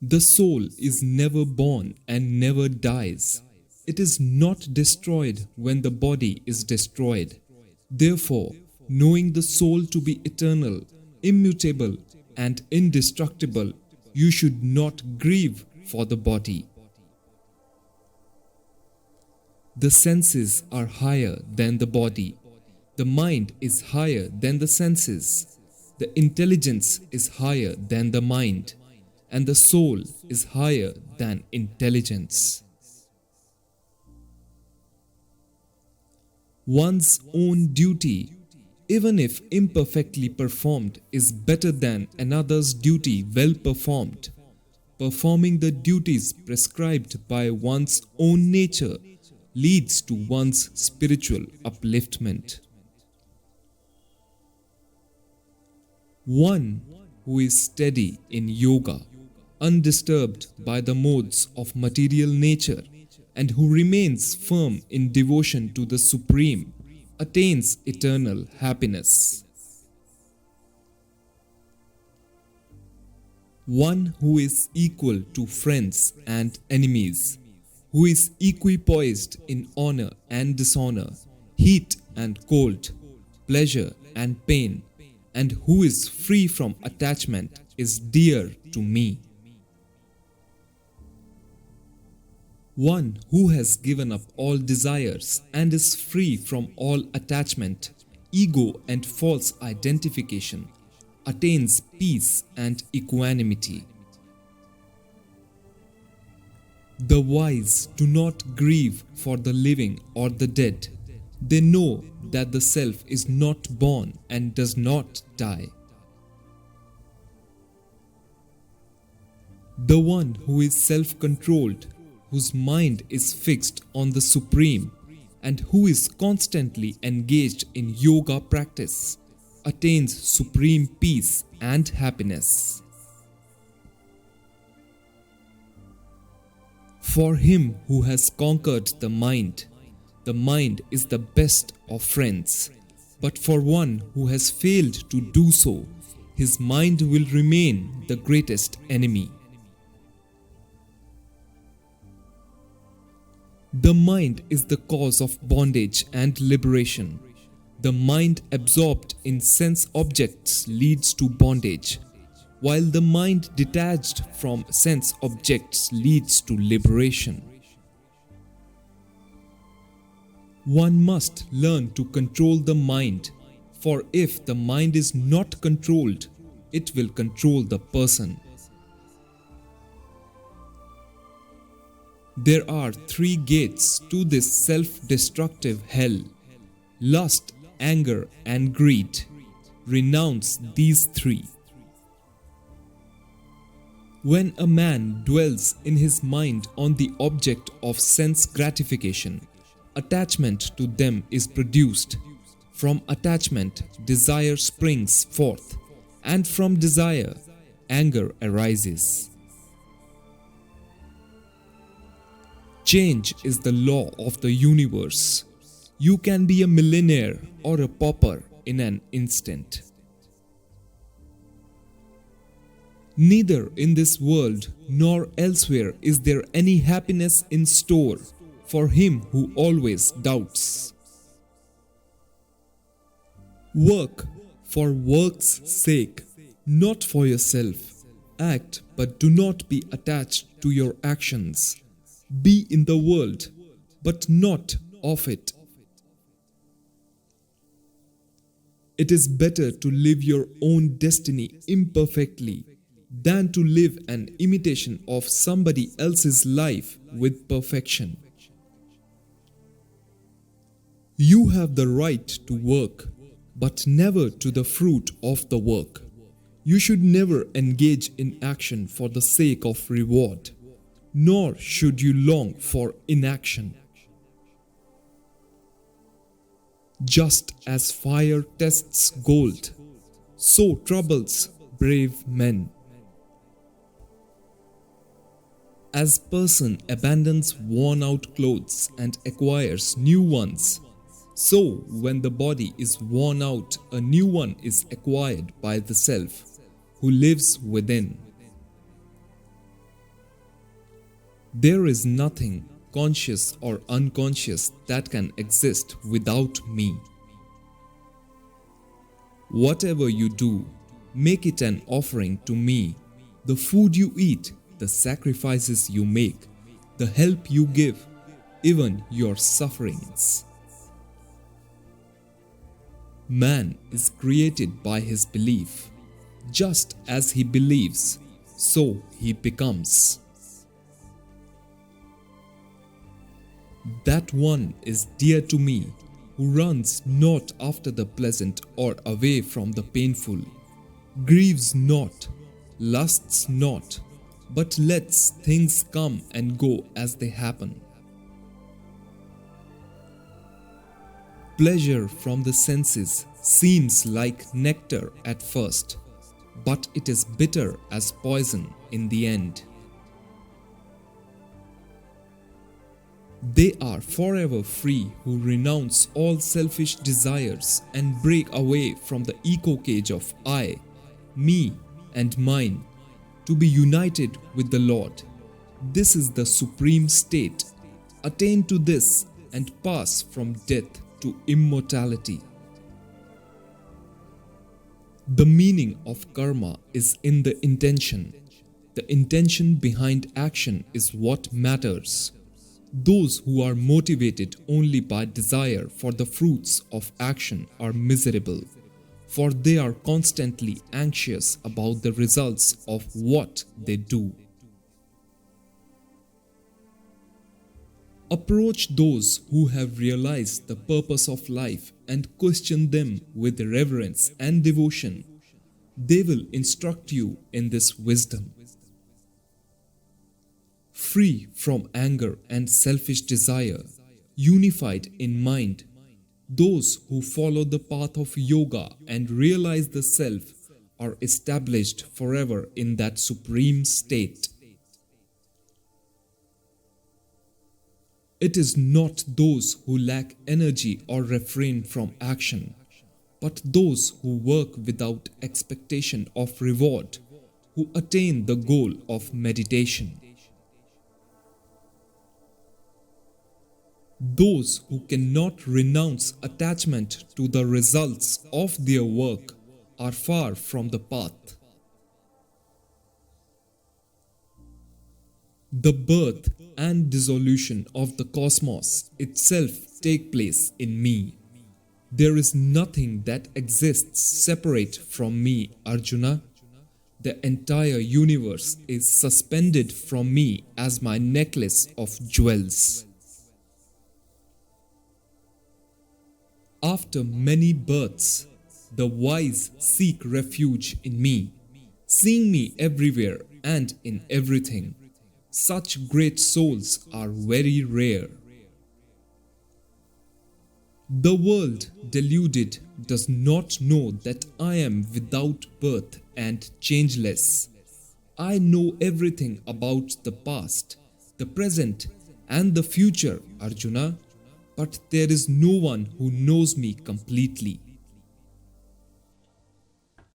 The soul is never born and never dies. It is not destroyed when the body is destroyed. Therefore, knowing the soul to be eternal, immutable, and indestructible, you should not grieve for the body. The senses are higher than the body. The mind is higher than the senses. The intelligence is higher than the mind. And the soul is higher than intelligence. One's own duty, even if imperfectly performed, is better than another's duty well performed. Performing the duties prescribed by one's own nature leads to one's spiritual upliftment. One who is steady in yoga, undisturbed by the modes of material nature, and who remains firm in devotion to the Supreme, attains eternal happiness. One who is equal to friends and enemies, who is equipoised in honor and dishonor, heat and cold, pleasure and pain, and who is free from attachment is dear to me. One who has given up all desires and is free from all attachment, ego and false identification, attains peace and equanimity. The wise do not grieve for the living or the dead. They know that the self is not born and does not die. The one who is self-controlled, whose mind is fixed on the Supreme, and who is constantly engaged in yoga practice, attains supreme peace and happiness. For him who has conquered the mind is the best of friends. But for one who has failed to do so, his mind will remain the greatest enemy. The mind is the cause of bondage and liberation. The mind absorbed in sense objects leads to bondage, while the mind detached from sense objects leads to liberation. One must learn to control the mind, for if the mind is not controlled, it will control the person. There are 3 gates to this self-destructive hell: lust, anger, and greed. Renounce these 3. When a man dwells in his mind on the object of sense gratification, attachment to them is produced. From attachment, desire springs forth, and from desire, anger arises. Change is the law of the universe. You can be a millionaire or a pauper in an instant. Neither in this world nor elsewhere is there any happiness in store for him who always doubts. Work for work's sake, not for yourself. Act, but do not be attached to your actions. Be in the world, but not of it. It is better to live your own destiny imperfectly than to live an imitation of somebody else's life with perfection. You have the right to work, but never to the fruit of the work. You should never engage in action for the sake of reward, nor should you long for inaction. Just as fire tests gold, so troubles brave men. As person abandons worn-out clothes and acquires new ones, so when the body is worn out, a new one is acquired by the self, who lives within. There is nothing, conscious or unconscious, that can exist without me. Whatever you do, make it an offering to me. The food you eat, the sacrifices you make, the help you give, even your sufferings. Man is created by his belief. Just as he believes, so he becomes. That one is dear to me, who runs not after the pleasant or away from the painful, grieves not, lusts not, but lets things come and go as they happen. Pleasure from the senses seems like nectar at first, but it is bitter as poison in the end. They are forever free who renounce all selfish desires and break away from the echo cage of I, me, and mine, to be united with the Lord. This is the supreme state. Attain to this and pass from death to immortality. The meaning of karma is in the intention. The intention behind action is what matters. Those who are motivated only by desire for the fruits of action are miserable, for they are constantly anxious about the results of what they do. Approach those who have realized the purpose of life and question them with reverence and devotion. They will instruct you in this wisdom. Free from anger and selfish desire, unified in mind, those who follow the path of yoga and realize the self are established forever in that supreme state. It is not those who lack energy or refrain from action, but those who work without expectation of reward, who attain the goal of meditation. Those who cannot renounce attachment to the results of their work are far from the path. The birth and dissolution of the cosmos itself take place in me. There is nothing that exists separate from me, Arjuna. The entire universe is suspended from me as my necklace of jewels. After many births, the wise seek refuge in me, seeing me everywhere and in everything. Such great souls are very rare. The world deluded does not know that I am without birth and changeless. I know everything about the past, the present, and the future, Arjuna. But there is no one who knows me completely.